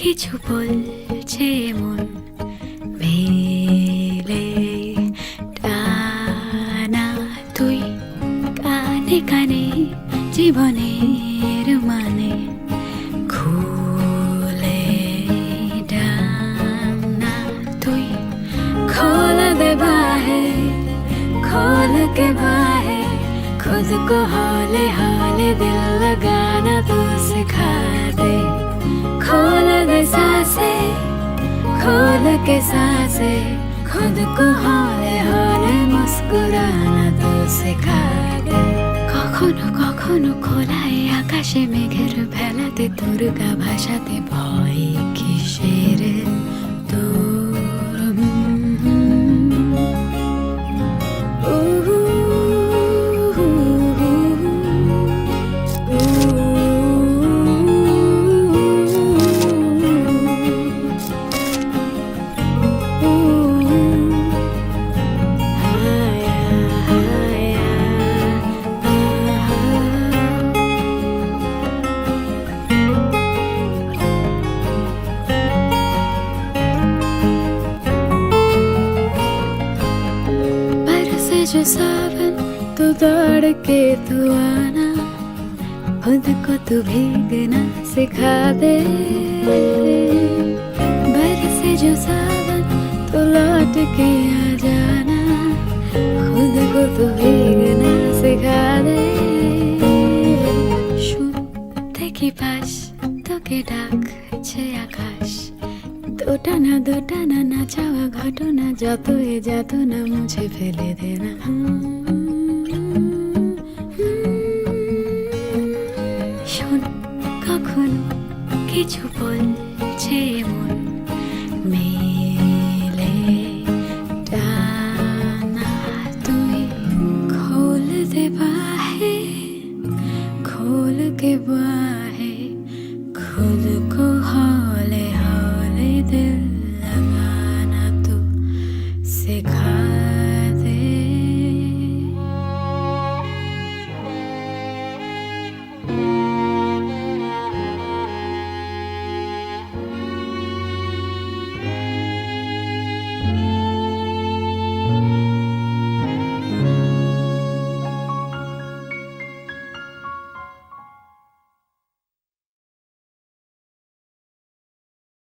কিছু বলছে মন মেলে টানা তুই কানে কানে জীবনের মানে খুলে ডানা তুই खोल दे बाहें खोल के बाहें खुद को हौले हौले दिल लगाना तू सिखा दे खोल दे सांसें खोल के सांसें खुद को हौले हौले मुस्कुराना तू सिखा दे কখনো কখনো খোলায় আকাশে মেঘের ভেলাতে তোর গা ভাষাতে ভয় কিসের তোর जो सावन तो दौड़ के तू आना खुद को तू भीगना सिखा दे बरसे जो सावन तो लौट के आ जाना खुद को तू भीगना सिखा दे শুনতে কি পাস তোকে ডাকছে আকাশ দুটানা না চাওয়া ঘটনা যত এ যাত না মুছে ফেলে দে না শোন কখনো কিছু বলছে মন মেলে টানা তুই খোল দে বাহে खोल के बाहे खुद को हौले हौले दिल लगाना तू सिखा